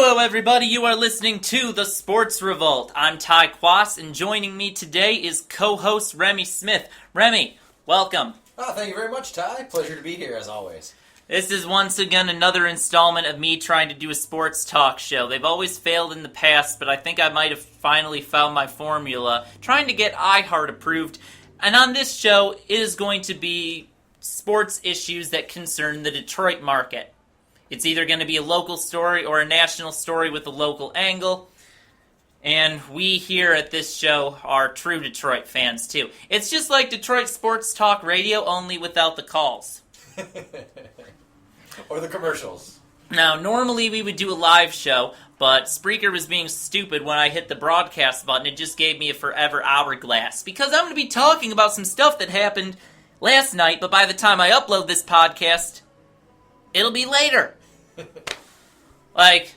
Hello everybody, you are listening to The Sports Revolt. I'm Ty Quas, and joining me today is co-host Remy Smith. Remy, welcome. Oh, thank you very much, Ty. Pleasure to be here, as always. This is once again another installment of me trying to do a sports talk show. They've always failed in the past, but I think I might have finally found my formula, trying to get iHeart approved. And on this show, it is going to be sports issues that concern the Detroit market. It's either going to be a local story or a national story with a local angle. And we here at this show are true Detroit fans, too. It's just like Detroit Sports Talk Radio, only without the calls. Or the commercials. Now, normally we would do a live show, but Spreaker was being stupid when I hit the broadcast button. It just gave me a forever hourglass. Because I'm going to be talking about some stuff that happened last night, but by the time I upload this podcast, it'll be later. Like,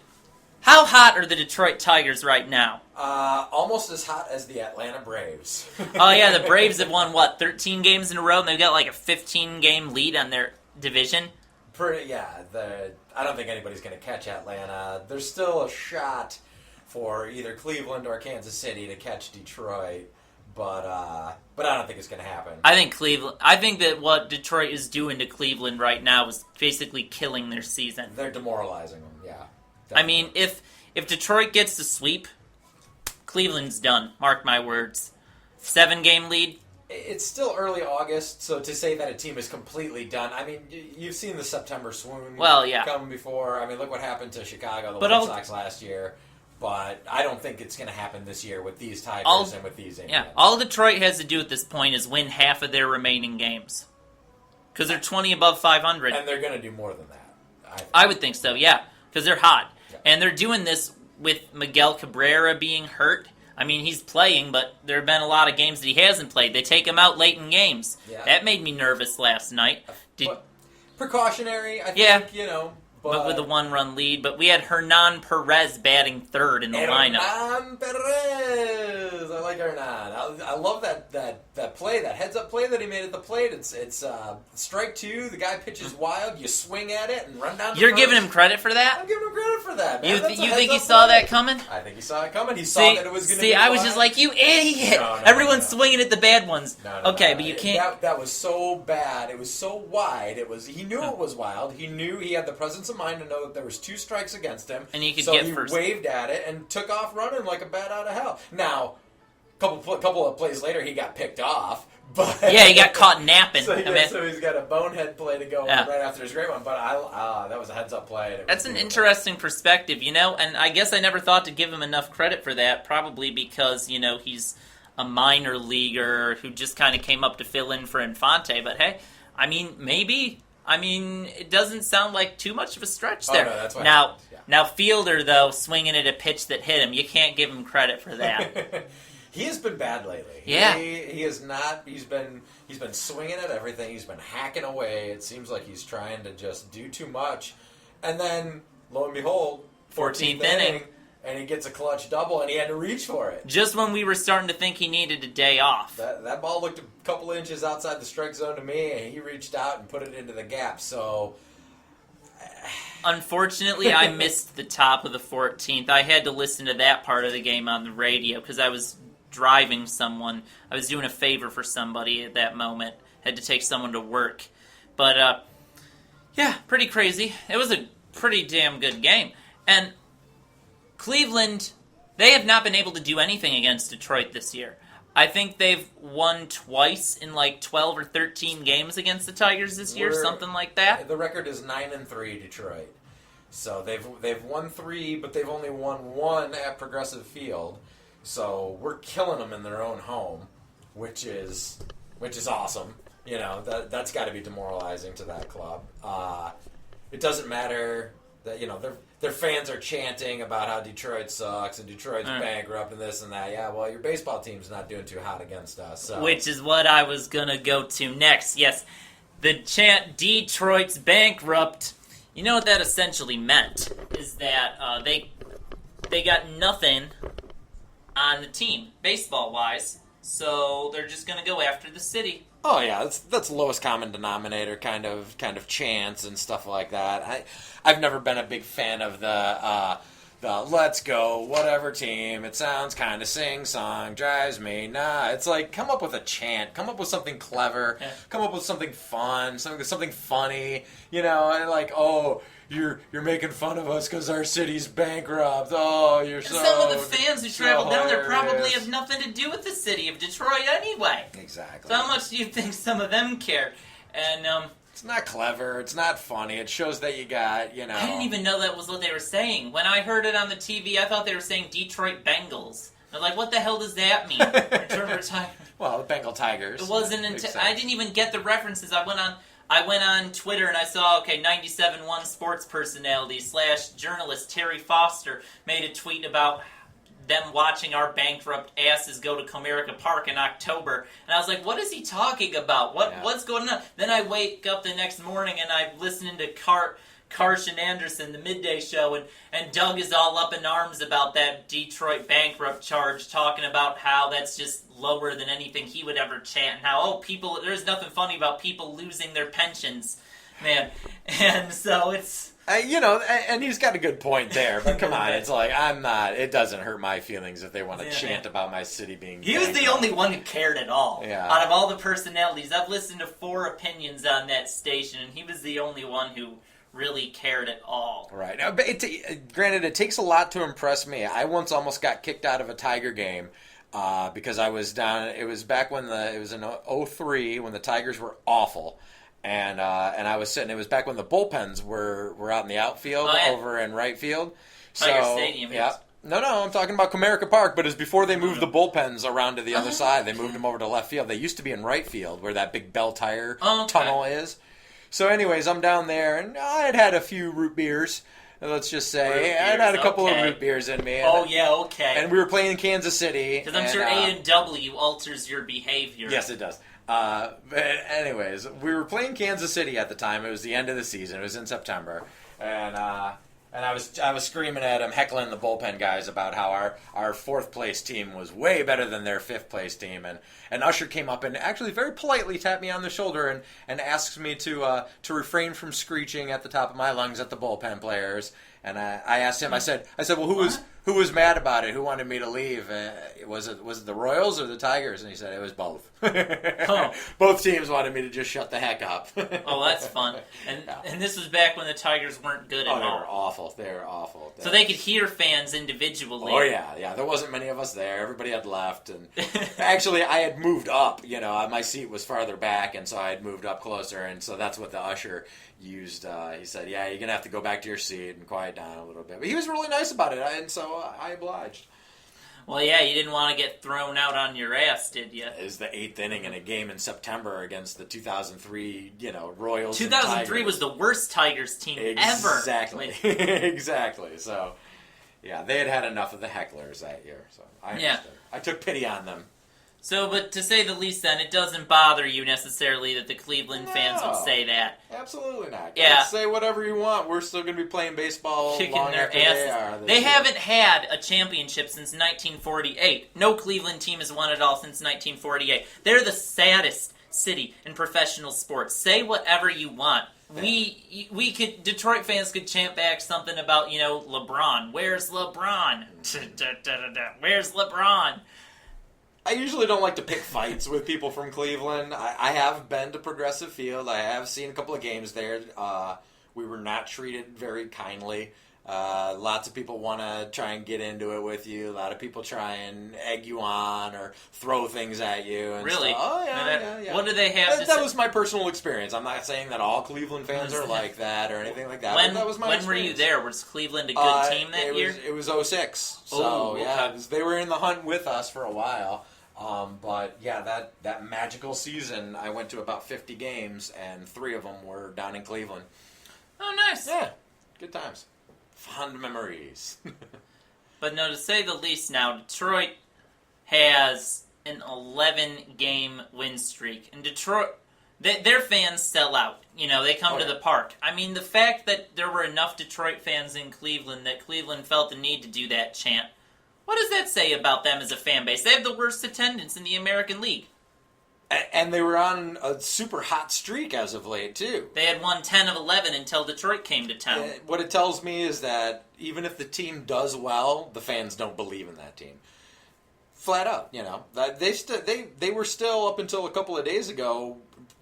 how hot are the Detroit Tigers right now? Almost as hot as the Atlanta Braves. Oh yeah, the Braves have won, 13 games in a row, and they've got like a 15-game lead on their division? I don't think anybody's going to catch Atlanta. There's still a shot for either Cleveland or Kansas City to catch Detroit, but I don't think it's going to happen. I think that what Detroit is doing to Cleveland right now is basically killing their season. They're demoralizing them, yeah. Definitely. I mean, if Detroit gets the sweep, Cleveland's done. Mark my words. 7-game lead. It's still early August, so to say that a team is completely done, I mean, you've seen the September swoon come before. I mean, look what happened to Chicago, the White Sox last year. But I don't think it's going to happen this year with these Tigers and with these Indians. Yeah, all Detroit has to do at this point is win half of their remaining games. Because they're 20 above 500. And they're going to do more than that. I would think so, yeah. Because they're hot. Yeah. And they're doing this with Miguel Cabrera being hurt. I mean, he's playing, but there have been a lot of games that he hasn't played. They take him out late in games. Yeah. That made me nervous last night. Precautionary, I think, But with a 1-run lead. But we had Hernan Perez batting third in the lineup. Hernan Perez! I like Hernan. I love that play, that heads-up play that he made at the plate. It's strike two, the guy pitches wild, you swing at it and run down to You're first. giving him credit for that? I'm giving him credit for that, man. You think he saw that coming? I think he saw it coming. He saw that it was going to be I was just like, you idiot! Everyone's swinging at the bad ones. No, but you can't... That was so bad. It was so wide. He knew it was wild. He knew he had the presence of mind to know that there was 2 strikes against him. And he could so get he first. Waved at it and took off running like a bat out of hell. Now, a couple of plays later, he got picked off. But yeah, he got caught napping. So he's got a bonehead play to go right after his great one. But that was a heads-up play. That's an interesting perspective, and I guess I never thought to give him enough credit for that, probably because, he's a minor leaguer who just kind of came up to fill in for Infante. But hey, I mean, maybe... it doesn't sound like too much of a stretch there. Oh, no, that's why. Now Fielder, though, swinging at a pitch that hit him, you can't give him credit for that. He has been bad lately. Yeah. He has not. He's been swinging at everything. He's been hacking away. It seems like he's trying to just do too much. And then, lo and behold, 14th inning, and he gets a clutch double, and he had to reach for it. Just when we were starting to think he needed a day off. That ball looked a couple inches outside the strike zone to me, and he reached out and put it into the gap. So, unfortunately, I missed the top of the 14th. I had to listen to that part of the game on the radio because I was driving someone. I was doing a favor for somebody at that moment. Had to take someone to work. But, yeah, pretty crazy. It was a pretty damn good game. And Cleveland, they have not been able to do anything against Detroit this year. I think they've won twice in 12 or 13 games against the Tigers this year, something like that. The record is 9-3, Detroit. So they've won 3, but they've only won 1 at Progressive Field. So we're killing them in their own home, which is awesome. That's got to be demoralizing to that club. It doesn't matter that their fans are chanting about how Detroit sucks and Detroit's bankrupt and this and that. Yeah, well, your baseball team's not doing too hot against us. So. Which is what I was going to go to next. Yes, the chant, Detroit's bankrupt. You know what that essentially meant is that they got nothing on the team, baseball-wise, so they're just going to go after the city. Oh yeah, that's lowest common denominator kind of chants and stuff like that. I've never been a big fan of the let's go, whatever team, it sounds kind of sing-song, drives me nuts. It's like, come up with a chant, come up with something clever, come up with something fun, something funny, and like, oh, you're making fun of us because our city's bankrupt. Oh, you're so... And some of the fans who travel down there probably hilarious. have nothing to do with the city of Detroit anyway. Exactly. So how much do you think some of them care? And, It's not clever. It's not funny. It shows that you got, I didn't even know that was what they were saying. When I heard it on the TV, I thought they were saying Detroit Bengals. I'm like, what the hell does that mean? Well, the Bengal Tigers. It wasn't until... I didn't even get the references. I went on Twitter and I saw, 97.1 sports personality / journalist Terry Foster made a tweet about them watching our bankrupt asses go to Comerica Park in October. And I was like, what is he talking about? What's going on? Then I wake up the next morning and I'm listening to Carson Anderson, the midday show, and Doug is all up in arms about that Detroit bankrupt charge, talking about how that's just lower than anything he would ever chant, and how, there's nothing funny about people losing their pensions, man. And so it's... and he's got a good point there, but come on, it's like, it doesn't hurt my feelings if they want to chant about my city being He was the only one who cared at all. Yeah. Out of all the personalities, I've listened to 4 opinions on that station, and he was the only one who really cared at all. Right. Now, but granted, it takes a lot to impress me. I once almost got kicked out of a Tiger game because I was down. It was back when it was in 2003 when the Tigers were awful. And I was sitting. It was back when the bullpens were out in the outfield over in right field. Tiger Stadium. Yeah. No, I'm talking about Comerica Park, but it's before they moved the bullpens around to the other side. They moved them over to left field. They used to be in right field where that big bell tire tunnel is. So anyways, I'm down there, and I had a few root beers. Let's just say I had a couple of root beers in me. And we were playing in Kansas City. Because I'm sure A&W alters your behavior. Yes, it does. But anyways, we were playing Kansas City at the time. It was the end of the season. It was in September, and I was screaming at him, heckling the bullpen guys about how our 4th place team was way better than their 5th place team, and Usher came up and actually very politely tapped me on the shoulder and asked me to refrain from screeching at the top of my lungs at the bullpen players. And I asked him. I said, well, who was mad about it? Who wanted me to leave? Was it the Royals or the Tigers? And he said it was both. Both teams wanted me to just shut the heck up. Oh, that's fun. And this was back when the Tigers weren't good at all. They were awful. They were awful. So they could hear fans individually. Oh yeah. There wasn't many of us there. Everybody had left, and actually I had moved up. My seat was farther back, and so I had moved up closer, and so that's what the usher used. He said, "Yeah, you're gonna have to go back to your seat and quiet down a little bit." But he was really nice about it, and so I obliged. Well, yeah, you didn't want to get thrown out on your ass, did you? It was the 8th inning in a game in September against the 2003, Royals. 2003 was the worst Tigers team ever. Exactly. Exactly. So, yeah, they had enough of the hecklers that year. So I understood. I took pity on them. So, but to say the least, then, it doesn't bother you necessarily that the Cleveland fans would say that. Absolutely not. Yeah. Say whatever you want. We're still going to be playing baseball kicking long their after asses. they are. They haven't had a championship since 1948. No Cleveland team has won it all since 1948. They're the saddest city in professional sports. Say whatever you want. Yeah. Detroit fans could chant back something about, LeBron. Where's LeBron? Where's LeBron? I usually don't like to pick fights with people from Cleveland. I have been to Progressive Field. I have seen a couple of games there. We were not treated very kindly. Lots of people want to try and get into it with you. A lot of people try and egg you on or throw things at you. And really? Oh, yeah. What do they have to say? That was my personal experience. I'm not saying that all Cleveland fans are like that or anything like that. That was my experience. When were you there? Was Cleveland a good team that year? It was 2006. So, yeah, they were in the hunt with us for a while. But yeah, that magical season, I went to about 50 games, and 3 of them were down in Cleveland. Oh, nice. Yeah, good times. Fond memories. But no, to say the least now, Detroit has an 11-game win streak. And Detroit, their fans sell out. They come to the park. I mean, the fact that there were enough Detroit fans in Cleveland that Cleveland felt the need to do that chant, what does that say about them as a fan base? They have the worst attendance in the American League. And they were on a super hot streak as of late, too. They had won 10 of 11 until Detroit came to town. What it tells me is that, even if the team does well, the fans don't believe in that team. Flat out, you know. They were still, up until a couple of days ago,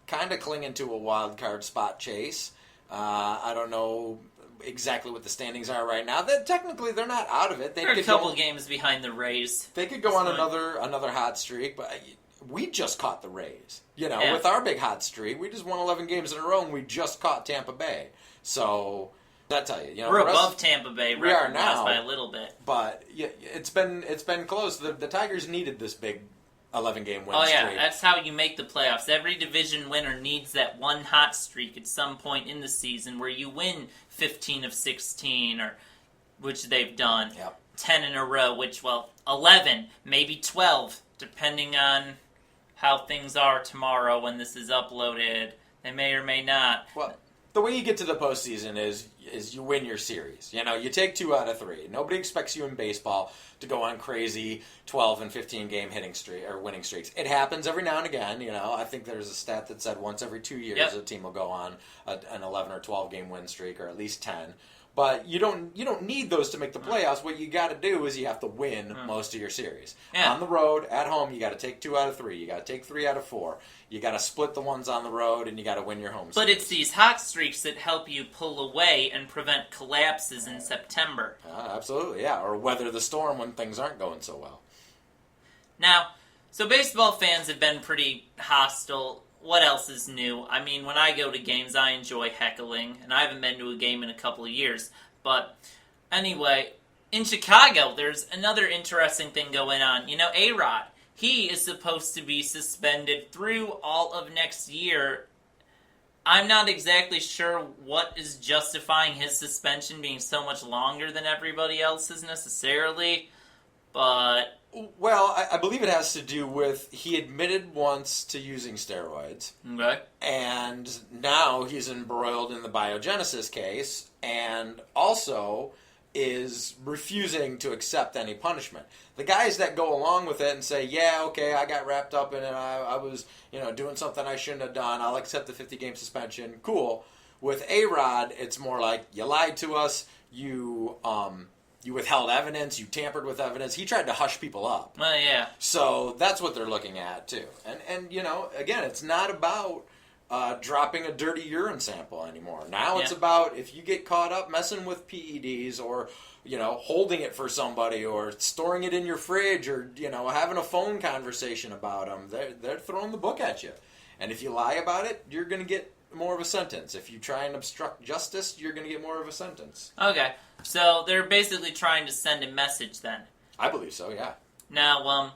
kind of clinging to a wild card spot chase. I don't know exactly what the standings are right now. Technically, they're not out of it. They're a couple games behind the Rays. They could go on another hot streak, but we just caught the Rays. You know, with our big hot streak, we just won 11 games in a row, and we just caught Tampa Bay. So, I tell you, we're above Tampa Bay. We are now by a little bit, but it's been close. The Tigers needed this big 11-game win streak. Oh yeah, that's how you make the playoffs. Every division winner needs that one hot streak at some point in the season where you win 15 of 16, or which they've done. Yep. 10 in a row, 11, maybe 12, depending on how things are tomorrow when this is uploaded. They may or may not. Well, the way you get to the postseason is you win your series. You know, you take 2 out of 3. Nobody expects you in baseball to go on crazy 12 and 15 game winning streaks. It happens every now and again. You know, I think there's a stat that said once every 2 years a team will go on an 11 or 12 game win streak, or at least 10. But you don't need those to make the playoffs. What you got to do is you have to win most of your series. Yeah. On the road, at home, you got to take 2 out of 3. You got to take 3 out of 4. You got to split the ones on the road, and you got to win your home series. But it's these hot streaks that help you pull away and prevent collapses in September. Absolutely, yeah. Or weather the storm when things aren't going so well. Now, so baseball fans have been pretty hostile. What else is new? I mean, when I go to games, I enjoy heckling, and I haven't been to a game in a couple of years. But anyway, in Chicago, there's another interesting thing going on. You know, A-Rod, he is supposed to be suspended through all of next year. I'm not exactly sure what is justifying his suspension being so much longer than everybody else's necessarily, but... Well, I believe it has to do with he admitted once to using steroids. Okay. And now he's embroiled in the Biogenesis case, and also is refusing to accept any punishment. The guys that go along with it and say, yeah, okay, I got wrapped up in it, I was, doing something I shouldn't have done, I'll accept the 50-game suspension, cool. With A-Rod, it's more like, you lied to us, you withheld evidence, you tampered with evidence. He tried to hush people up. Well, yeah. So that's what they're looking at, too. And again, it's not about dropping a dirty urine sample anymore. Now it's about if you get caught up messing with PEDs or, holding it for somebody or storing it in your fridge or, having a phone conversation about them, they're throwing the book at you. And if you lie about it, you're going to get more of a sentence. If you try and obstruct justice, you're going to get more of a sentence. Okay. So they're basically trying to send a message then. I believe so, yeah. Now,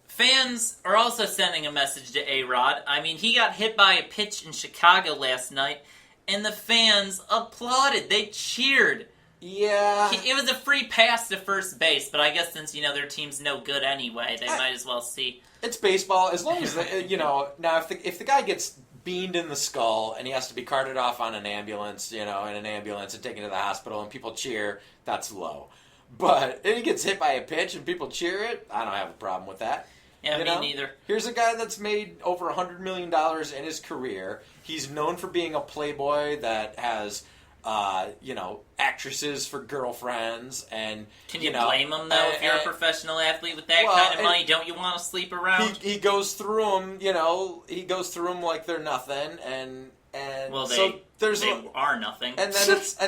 fans are also sending a message to A-Rod. I mean, he got hit by a pitch in Chicago last night, and the fans applauded. They cheered. Yeah. It was a free pass to first base, but I guess since, their team's no good anyway, they might as well see. It's baseball. As long as, now if the guy gets beamed in the skull and he has to be carted off on an ambulance, and taken to the hospital and people cheer, that's low. But if he gets hit by a pitch and people cheer it, I don't have a problem with that. Yeah, me neither. Here's a guy that's made over $100 million in his career. He's known for being a playboy that has, actresses for girlfriends, and can you blame him though? If you're a professional athlete with that kind of money, don't you want to sleep around? He goes through them, he goes through them like they're nothing, and well, they are nothing. And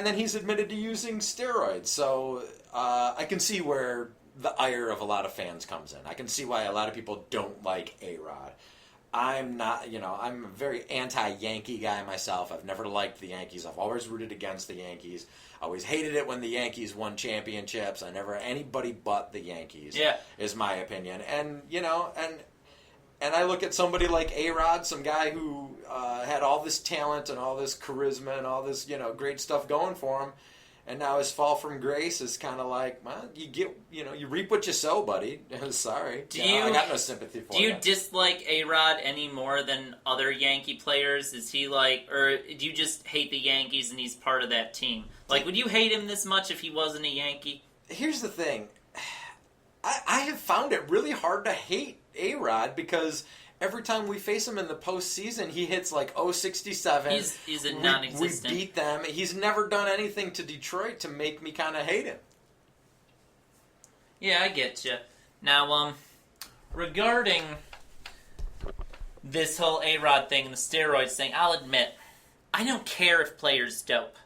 then he's admitted to using steroids. So I can see where the ire of a lot of fans comes in. I can see why a lot of people don't like A-Rod. I'm not, I'm a very anti-Yankee guy myself. I've never liked the Yankees. I've always rooted against the Yankees. I always hated it when the Yankees won championships. Anybody but the Yankees, is my opinion. And, and I look at somebody like A-Rod, some guy who had all this talent and all this charisma and all this, great stuff going for him. And now his fall from grace is kind of like, well, you reap what you sow, buddy. Sorry. I got no sympathy for you. Do you dislike A-Rod any more than other Yankee players? Is he or do you just hate the Yankees and he's part of that team? Like, would you hate him this much if he wasn't a Yankee? Here's the thing. I have found it really hard to hate A-Rod because every time we face him in the postseason, he hits like 0.67. He's a non-existent. We beat them. He's never done anything to Detroit to make me kind of hate him. Yeah, I get you. Now, regarding this whole A-Rod thing and the steroids thing, I'll admit, I don't care if players dope.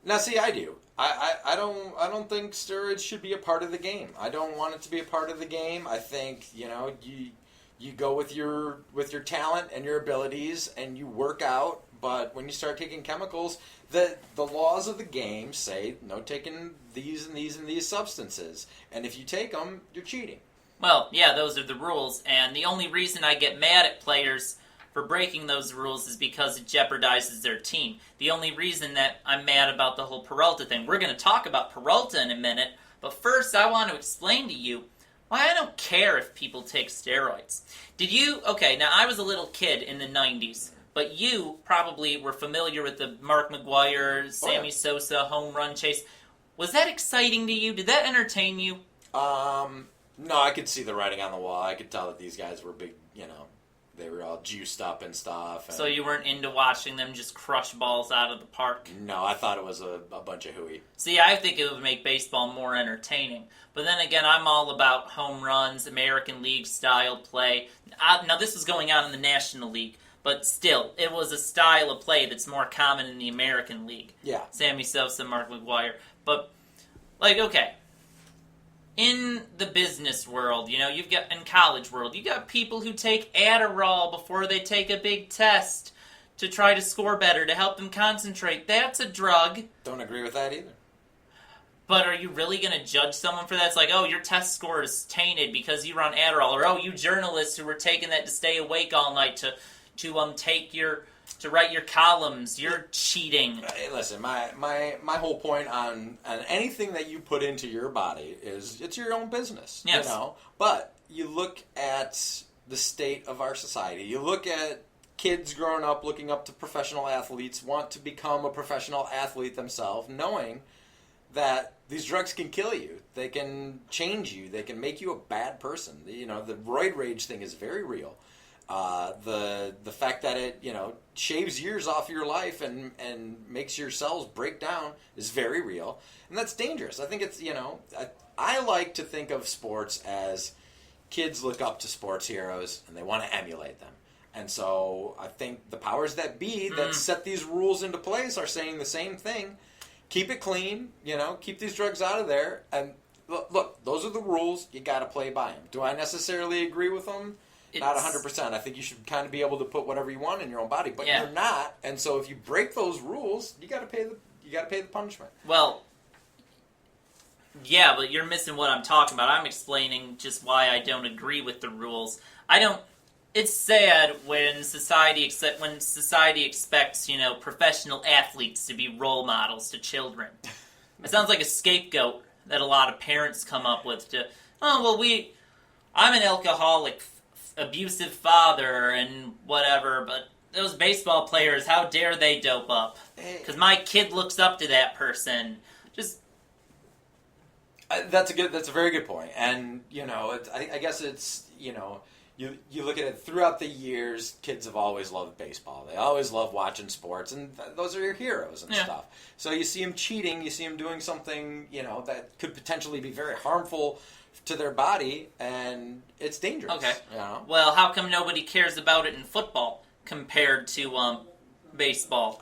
Now, see, I do. I don't think steroids should be a part of the game. I don't want it to be a part of the game. I think, you go with your talent and your abilities and you work out, but when you start taking chemicals, the laws of the game say no taking these and these and these substances. And if you take them, you're cheating. Well, yeah, those are the rules, and the only reason I get mad at players for breaking those rules is because it jeopardizes their team. The only reason that I'm mad about the whole Peralta thing, we're going to talk about Peralta in a minute, but first I want to explain to you why I don't care if people take steroids. Okay, now I was a little kid in the 90s, but you probably were familiar with the Mark McGwire, Sammy Sosa home run chase. Was that exciting to you? Did that entertain you? No, I could see the writing on the wall. I could tell that these guys were big, they were all juiced up and stuff. And so you weren't into watching them just crush balls out of the park? No, I thought it was a bunch of hooey. See, I think it would make baseball more entertaining. But then again, I'm all about home runs, American League style play. Now, this was going on in the National League, but still, it was a style of play that's more common in the American League. Yeah. Sammy Sosa, Mark McGwire. But, okay. In the business world, you've got, in college world, you got people who take Adderall before they take a big test to try to score better, to help them concentrate. That's a drug. Don't agree with that either. But are you really going to judge someone for that? It's like, oh, your test score is tainted because you were on Adderall. Or, oh, you journalists who were taking that to stay awake all night to write your columns, you're cheating. Hey, listen, my whole point on anything that you put into your body is it's your own business. Yes. But you look at the state of our society. You look at kids growing up looking up to professional athletes, want to become a professional athlete themselves, knowing that these drugs can kill you. They can change you. They can make you a bad person. The roid rage thing is very real. The fact that it shaves years off your life and makes your cells break down is very real, and that's dangerous. I think it's I like to think of sports as kids look up to sports heroes and they want to emulate them, and so I think the powers that be that set these rules into place are saying the same thing. Keep it clean, keep these drugs out of there, and look, those are the rules. You got to play by them. Do I necessarily agree with them? Not 100%. I think you should kind of be able to put whatever you want in your own body, but you're not. And so if you break those rules, you got to pay the punishment. Well, yeah, but you're missing what I'm talking about. I'm explaining just why I don't agree with the rules. It's sad when society expects, professional athletes to be role models to children. It sounds like a scapegoat that a lot of parents come up with to, I'm an alcoholic, abusive father and whatever, but those baseball players, how dare they dope up? Because my kid looks up to that person. Just that's a very good point. And I guess it's you look at it throughout the years. Kids have always loved baseball. They always love watching sports, and those are your heroes and stuff. So you see them cheating, you see them doing something that could potentially be very harmful to their body, and it's dangerous. Okay. Well, how come nobody cares about it in football compared to baseball?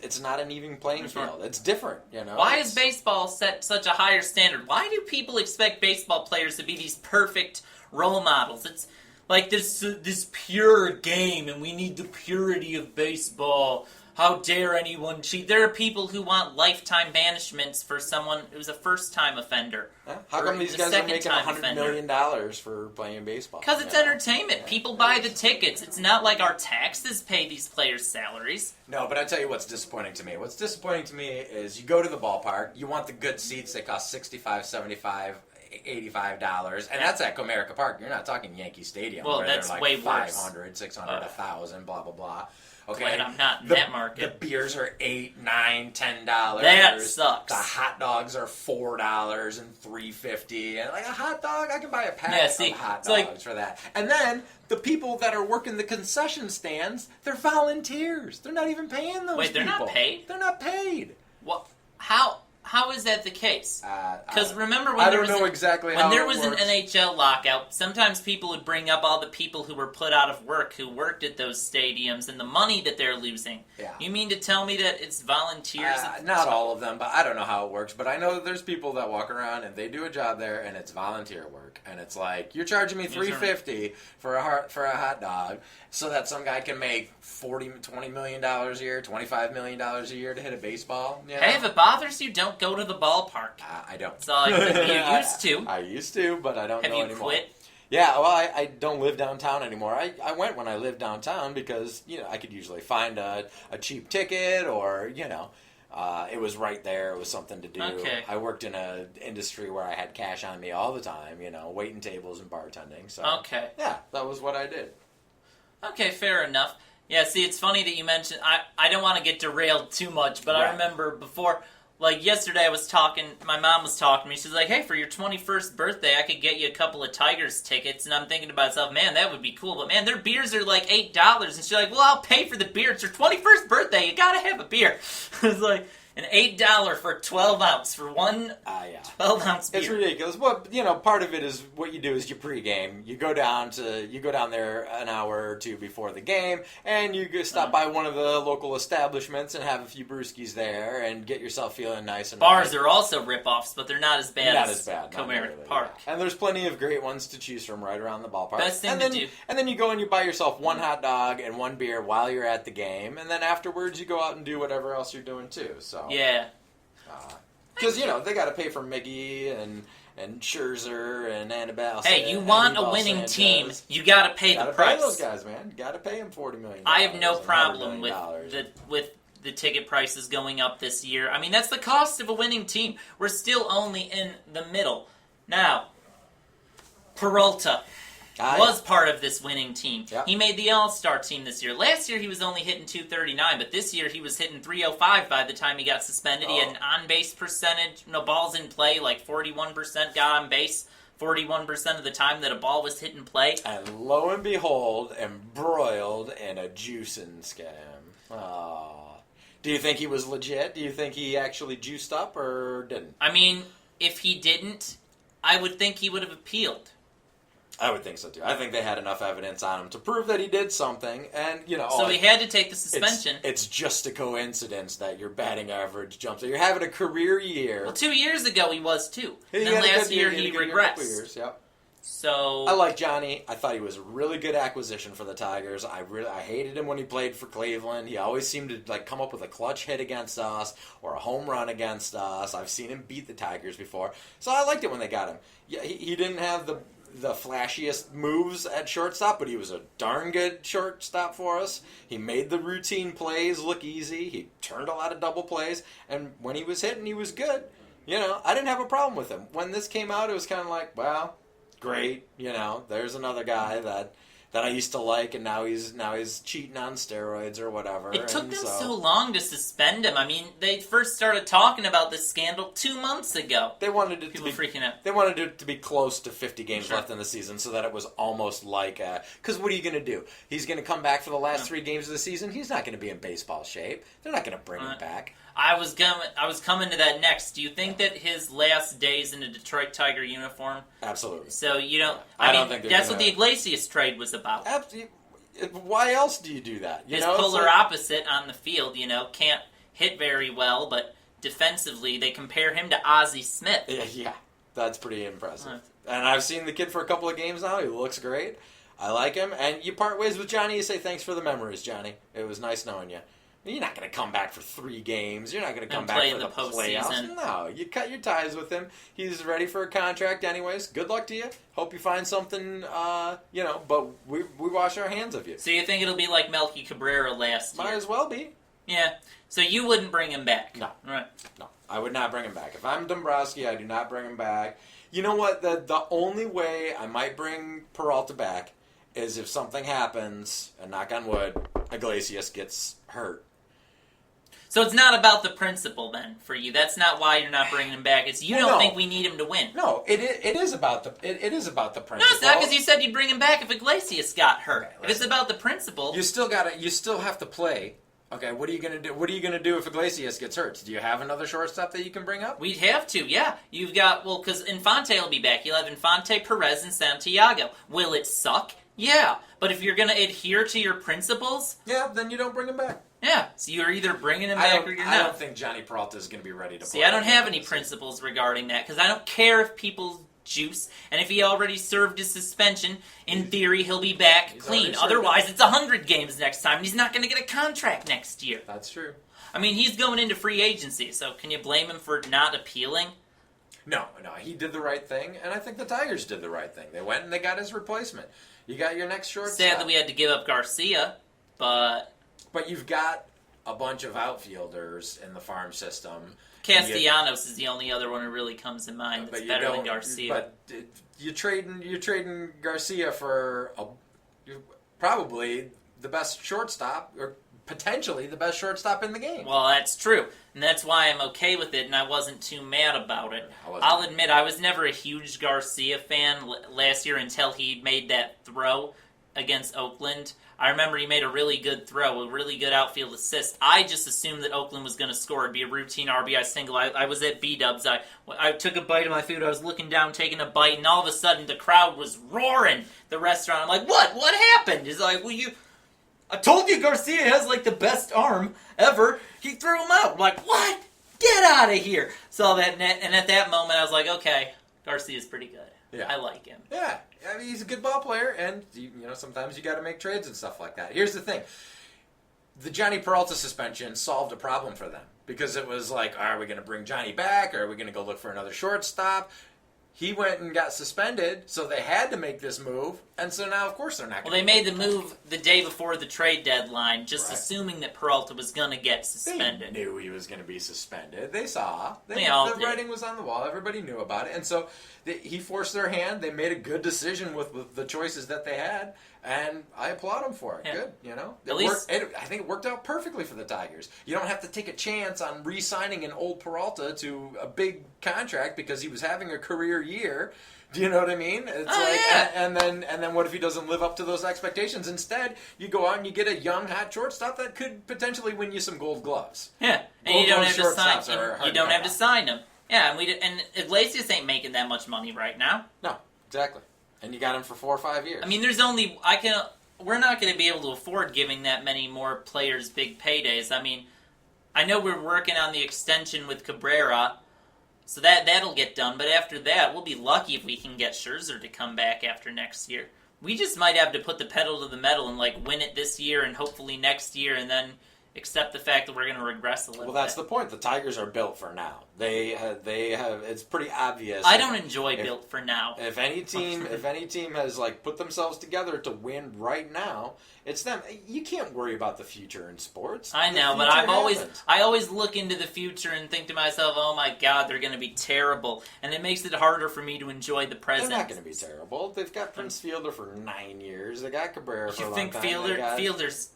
It's not an even playing field. It's different. Why is baseball set such a higher standard? Why do people expect baseball players to be these perfect role models? It's like this pure game, and we need the purity of baseball. How dare anyone cheat? There are people who want lifetime banishments for someone who's a first-time offender. How come these guys are making $100 million for playing baseball? Because it's entertainment. People buy the tickets. It's not like our taxes pay these players' salaries. No, but I tell you what's disappointing to me. What's disappointing to me is you go to the ballpark, you want the good seats. They cost $65, $75, $85, and that's at Comerica Park. You're not talking Yankee Stadium, well, where that's they're like way 500, 600, 1,000, blah blah blah. Okay, Glad I'm not in that market. The beers are $8, $9, $10. That sucks. The hot dogs are $4 and $3.50, and like a hot dog, I can buy a pack of hot dogs for that. And then the people that are working the concession stands, they're volunteers. They're not even paying those. Wait, they're people. not paid? They're not paid. What? How is that the case? Because remember when I don't know exactly how there it was works. an NHL lockout, sometimes people would bring up all the people who were put out of work who worked at those stadiums and the money that they're losing. Yeah. You mean to tell me that it's volunteers? Not all of them, but I don't know how it works. But I know that there's people that walk around and they do a job there, and it's volunteer work. And it's like, you're charging me $3.50 for a hot dog, so that some guy can make $20 million a year, $25 million a year to hit a baseball. You know? Hey, if it bothers you, don't go to the ballpark. I don't. That's all you used to. I used to, but I don't know anymore. Have you quit? Yeah, well, I don't live downtown anymore. I went when I lived downtown because, I could usually find a cheap ticket or, it was right there. It was something to do. Okay. I worked in an industry where I had cash on me all the time, waiting tables and bartending. So, okay. Yeah, that was what I did. Okay, fair enough. Yeah, see, it's funny that you mentioned, I don't want to get derailed too much, but right. I remember before, like yesterday my mom was talking to me, she's like, hey, for your 21st birthday, I could get you a couple of Tigers tickets, and I'm thinking to myself, man, that would be cool, but man, their beers are like $8, and she's like, well, I'll pay for the beer, it's your 21st birthday, you gotta have a beer. It's like, an $8 for 12 ounce for one 12-ounce beer. It's ridiculous. Well, part of it is what you do is you pregame. You go down there an hour or two before the game, and you stop by one of the local establishments and have a few brewskis there and get yourself feeling nice and bars right. are also rip-offs, but they're not as bad as Comerica really, Park. Yeah. And there's plenty of great ones to choose from right around the ballpark. Best thing to do. And then you go and you buy yourself one hot dog and one beer while you're at the game, and then afterwards you go out and do whatever else you're doing too. So. Yeah. Because, they got to pay for Miggy and Scherzer and Annabelle. Hey, you want a winning team, you got to pay the price. Pay those guys, man. You got to pay them $40 million. I have no problem with the ticket prices going up this year. I mean, that's the cost of a winning team. We're still only in the middle. Now, Peralta was part of this winning team. Yep. He made the All-Star team this year. Last year he was only hitting .239, but this year he was hitting .305 by the time he got suspended. He had an on-base percentage, balls in play, like 41% got on base, 41% of the time that a ball was hit in play. And lo and behold, embroiled in a juicing scam. Oh. Do you think he was legit? Do you think he actually juiced up or didn't? I mean, if he didn't, I would think he would have appealed. I would think so, too. I think they had enough evidence on him to prove that he did something, and, So he had to take the suspension. It's just a coincidence that your batting average jumps. You're having a career year. Well, 2 years ago he was, too. And then last year he regressed. Years, yep. So... I like Johnny. I thought he was a really good acquisition for the Tigers. I hated him when he played for Cleveland. He always seemed to come up with a clutch hit against us or a home run against us. I've seen him beat the Tigers before. So I liked it when they got him. Yeah, he didn't have the flashiest moves at shortstop, but he was a darn good shortstop for us. He made the routine plays look easy. He turned a lot of double plays, and when he was hitting, he was good. I didn't have a problem with him. When this came out, it was kind of like, well, great. There's another guy that I used to like, and now he's cheating on steroids or whatever. It took them so long to suspend him. I mean, they first started talking about this scandal 2 months ago. They wanted it People freaking out. They wanted it to be close to 50 games left in the season, so that it was almost like because what are you going to do? He's going to come back for the last 3 games of the season. He's not going to be in baseball shape. They're not going to bring him back. I was coming to that next. Do you think that his last days in a Detroit Tiger uniform? Absolutely. So you don't. I don't think that's what the Iglesias trade was about. Absolutely. Why else do you do that? His polar opposite on the field. Can't hit very well, but defensively they compare him to Ozzie Smith. Yeah, that's pretty impressive. And I've seen the kid for a couple of games now. He looks great. I like him. And you part ways with Johnny. You say thanks for the memories, Johnny. It was nice knowing you. You're not going to come back for 3 games. You're not going to come back for the playoffs. No, you cut your ties with him. He's ready for a contract anyways. Good luck to you. Hope you find something, but we wash our hands of you. So you think it'll be like Melky Cabrera last year? Might as well be. Yeah. So you wouldn't bring him back? No. Right. No, I would not bring him back. If I'm Dombrowski, I do not bring him back. You know what? The only way I might bring Peralta back is if something happens, and knock on wood, Iglesias gets hurt. So it's not about the principle then for you. That's not why you're not bringing him back. It's you don't think we need him to win. No, it is about the principle. No, it's not because you said you'd bring him back if Iglesias got hurt. Okay, if it's about the principle, you still have to play. Okay, what are you gonna do? What are you gonna do if Iglesias gets hurt? Do you have another shortstop that you can bring up? we'd have to. Yeah, you've got because Infante will be back. You'll have Infante, Perez, and Santiago. Will it suck? Yeah, but if you're gonna adhere to your principles, Yeah, then you don't bring him back. yeah. So you're either bringing him back or you're not. I don't think Johnny Peralta is going to be ready to play. See, I don't have any principles regarding that because I don't care if people juice, and if he already served his suspension, in theory he'll be back clean. Otherwise, it's 100 games next time, and he's not going to get a contract next year. That's true. I mean, he's going into free agency, so can you blame him for not appealing? No, he did the right thing, and I think the Tigers did the right thing. They went and they got his replacement. You got your next shortstop. Sad that we had to give up Garcia, but you've got a bunch of outfielders in the farm system. Castellanos is the only other one who really comes to mind that's better than Garcia. But you're trading Garcia for probably the best shortstop, or potentially the best shortstop in the game. Well, that's true, and that's why I'm okay with it, and I wasn't too mad about it. I'll admit I was never a huge Garcia fan last year until he made that throw against Oakland. I remember he made a really good throw, a really good outfield assist. I just assumed that Oakland was going to score. It'd be a routine RBI single. I was at B-Dubs. I took a bite of my food. I was looking down, taking a bite, and all of a sudden the crowd was roaring the restaurant. I'm like, what? What happened? It's like, well, I told you Garcia has like the best arm ever. He threw him out. I'm like, what? Get out of here. Saw that net, and at that moment I was like, okay, Garcia's pretty good. Yeah. I like him. Yeah, I mean, he's a good ball player, and sometimes you got to make trades and stuff like that. Here's the thing: the Johnny Peralta suspension solved a problem for them because it was like, are we going to bring Johnny back, or are we going to go look for another shortstop? He went and got suspended, so they had to make this move, and so now, of course, they're not going to. Well, they made the move the day before the trade deadline, just assuming that Peralta was going to get suspended. They knew he was going to be suspended. They saw. The writing was on the wall. Everybody knew about it, and so he forced their hand. They made a good decision with the choices that they had, and I applaud them for it. Yeah. Good, I think it worked out perfectly for the Tigers. You don't have to take a chance on re-signing an old Peralta to a big contract because he was having a career year. Do you know what I mean? It's and then what if he doesn't live up to those expectations? Instead, you go out and you get a young, hot shortstop that could potentially win you some Gold Gloves. Yeah, and you don't have to sign. You don't have to sign him. Yeah, and Iglesias ain't making that much money right now. No, exactly. And you got him for 4 or 5 years. I mean, we're not going to be able to afford giving that many more players big paydays. I mean, I know we're working on the extension with Cabrera, so that'll get done. But after that, we'll be lucky if we can get Scherzer to come back after next year. We just might have to put the pedal to the metal and win it this year and hopefully next year, and then accept the fact that we're going to regress a little bit. Well, that's the point. The Tigers are built for now. They have. It's pretty obvious. I don't enjoy built for now. If any team has put themselves together to win right now, it's them. You can't worry about the future in sports. I know, but I always look into the future and think to myself, oh my God, they're going to be terrible, and it makes it harder for me to enjoy the present. They're not going to be terrible. They've got Prince Fielder for 9 years. They got Cabrera for a long time.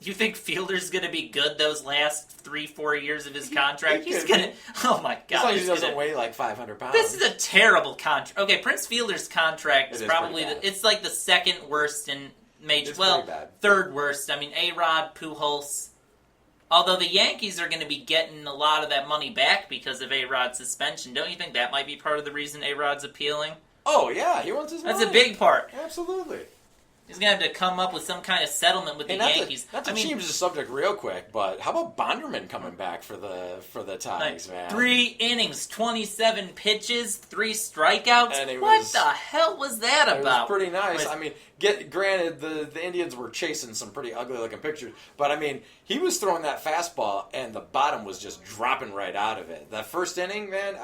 You think Fielder's going to be good those last 3-4 years of his contract? He's going to. Oh my God. As long as he doesn't weigh 500 pounds. This is a terrible contract. Okay, Prince Fielder's contract is probably it's like the second worst in major. Third worst. I mean, A-Rod, Pujols. Although the Yankees are going to be getting a lot of that money back because of A-Rod's suspension. Don't you think that might be part of the reason A-Rod's appealing? Oh yeah, he wants his money. That's a big part. Absolutely. He's going to have to come up with some kind of settlement with the Yankees. Not to change the subject real quick, but how about Bonderman coming back for the Tigers, man? 3 innings, 27 pitches, 3 strikeouts. What the hell was that about? It was pretty nice. I mean, granted, the Indians were chasing some pretty ugly-looking pictures, but, I mean, he was throwing that fastball, and the bottom was just dropping right out of it. That first inning, man,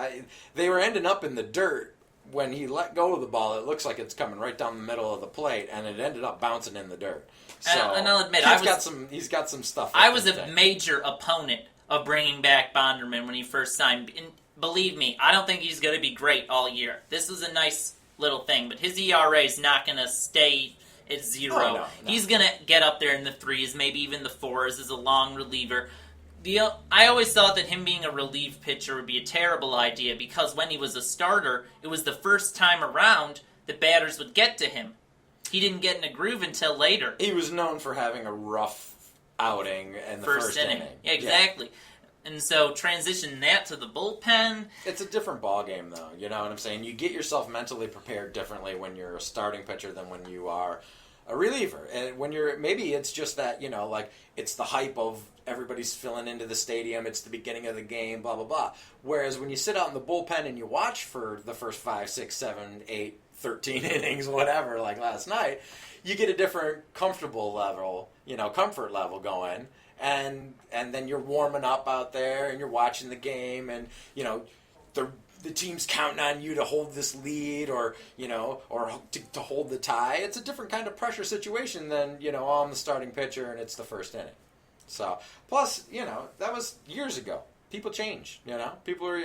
they were ending up in the dirt. When he let go of the ball, it looks like it's coming right down the middle of the plate, and it ended up bouncing in the dirt. So and I'll admit, he's got some stuff. I was a major opponent of bringing back Bonderman when he first signed. And believe me, I don't think he's going to be great all year. This was a nice little thing, but his ERA is not going to stay at 0. Oh, no. He's going to get up there in the 3s, maybe even the 4s as a long reliever. I always thought that him being a relief pitcher would be a terrible idea because when he was a starter, it was the first time around that batters would get to him. He didn't get in a groove until later. He was known for having a rough outing in the first inning. Yeah, exactly. Yeah. And so transition that to the bullpen. It's a different ballgame, though. You know what I'm saying? You get yourself mentally prepared differently when you're a starting pitcher than when you are a reliever. And when you're, maybe it's just that, you know, like, it's the hype of everybody's filling into the stadium, it's the beginning of the game, blah, blah, blah. Whereas when you sit out in the bullpen and you watch for the first 5, 6, 7, 8, 13 innings, whatever, like last night, you get a different comfort level going. And then you're warming up out there and you're watching the game and, you know, the team's counting on you to hold this lead or, you know, or to hold the tie. It's a different kind of pressure situation than, you know, I'm the starting pitcher and it's the first inning. So, plus, you know, that was years ago. People change, you know.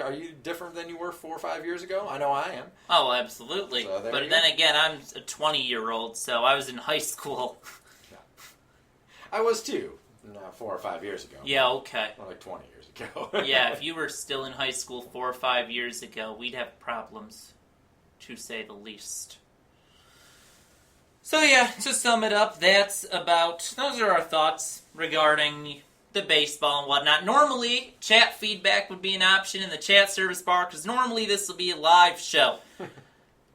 Are you different than you were 4 or 5 years ago? I know I am. Oh, absolutely. So but then again, I'm a 20-year-old, so I was in high school. Yeah. I was too, 4 or 5 years ago. Yeah, okay. More like 20 years ago. Yeah, if you were still in high school 4 or 5 years ago, we'd have problems, to say the least. So yeah, to sum it up, those are our thoughts regarding the baseball and whatnot. Normally, chat feedback would be an option in the chat service bar, because normally this will be a live show.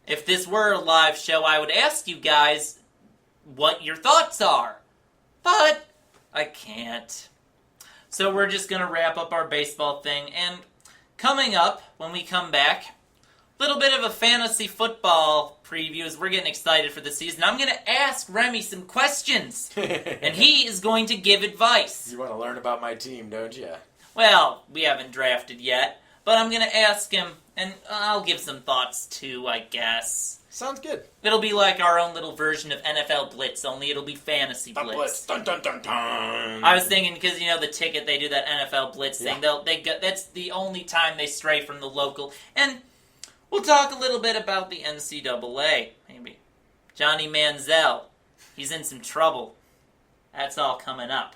If this were a live show, I would ask you guys what your thoughts are. But I can't. So we're just going to wrap up our baseball thing. And coming up, when we come back, a little bit of a fantasy football preview as we're getting excited for the season. I'm going to ask Remy some questions, and he is going to give advice. You want to learn about my team, don't you? Well, we haven't drafted yet, but I'm going to ask him, and I'll give some thoughts too, I guess. Sounds good. It'll be like our own little version of NFL Blitz, only it'll be Fantasy Blitz. Dun, dun, dun, dun. I was thinking, because, you know, the ticket, they do that NFL Blitz thing. That's the only time they stray from the local. And we'll talk a little bit about the NCAA, maybe. Johnny Manziel, he's in some trouble. That's all coming up.